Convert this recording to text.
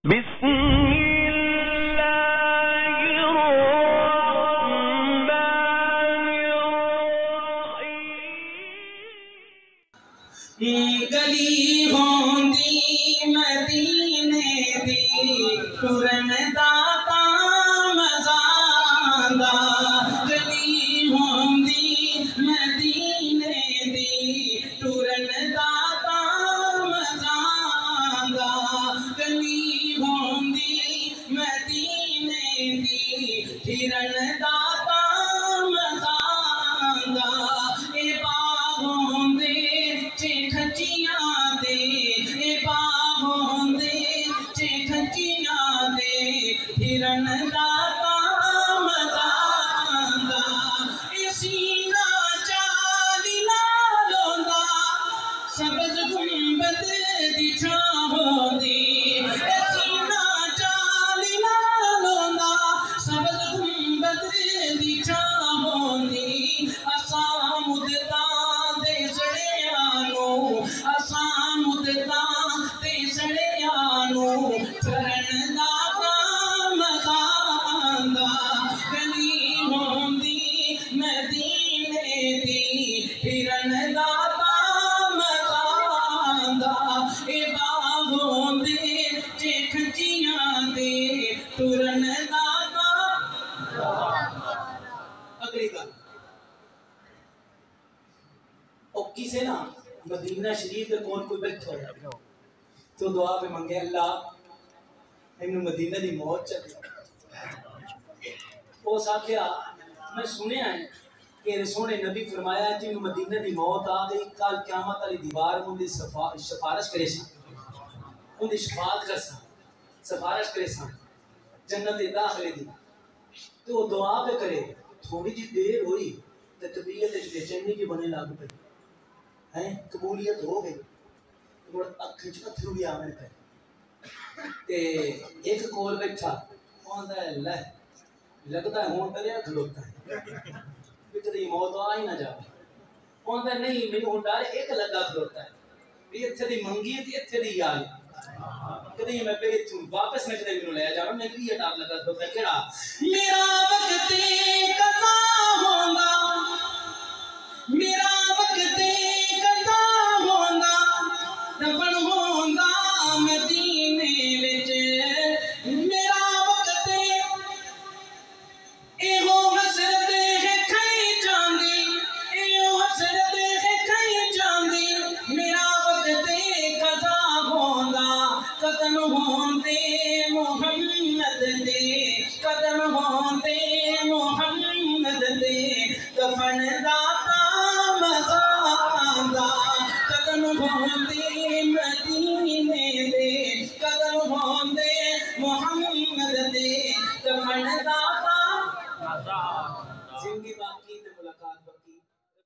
गली होंदी मदीने दी टुरन दाता मज़ांदा। गली होंदी मदीने दी टुरन दाता मज़ांदा। गली होंदी मदीने दी फिरन दाता मज़ांदा। ए बागों दे खचियां दे, ए बागों दे खचियां दे फिरन दाता मज़ांदा। ए सीना चाली नालोंदा सबज गुंबद दी छां होंदी। ए सीना चाली नालोंदा सबज गुंबद दी छां होंदी। असां मुद्दा दे सड़ियानो, असां मुद्दा दे सड़ियानो फिरन दाता मज़ांदा। गली होंदी मदीने दी फिरन दाता मज़ांदा। ए बागों दे खचियां दे टुरन दाता। अगली गल किसे ना मदीना शरीफ के कोल कोई बैठा हो तो दुआ पे मंगे अल्लाह इन्हें मदीना दी मौत चली। उस आख्या मैं सुनिया है कि सोने नबी फरमाया जिन मदीना दी मौत आ गई कल क़यामत वाली दीवार उनकी सिफारिश करे उनकी शफाअत कर सिफारिश करे जन्नत दे दाखिले दी। तो वो दुआ पे करे थोड़ी जी देर हुई तो तबीयत बेचैनी की बने लग पई है कबूलियत हो गई और अख च अथरू भी आने पे ते एक कोल बैठा कहंदा है ले लगदा है हुण तरिया खलोता है बिचड़ी मौत आ ही ना जावे। कहंदा नहीं मैनू हुण डर एक लगा खलोता है भी इत्थे दी मंगी ते इत्थे दी यार कदी मैं पे इत्थों वापस में कदे मैनू ले जावे मैं भी डर लगा खलोता केड़ा मेरा वक्त कज़ा होंदा मेरा वक्त दफन होंदा मदीने विच। मेरा वक्त एहो हसरत है खाई जांदी एहो हसरत है खाई जांदी। मेरा वक्त कज़ा होंदा कदम होंदे मुहम्मद दे कदम होंदे मुहम्मद दे दफन दाता मज़ांदा। कदम होंदे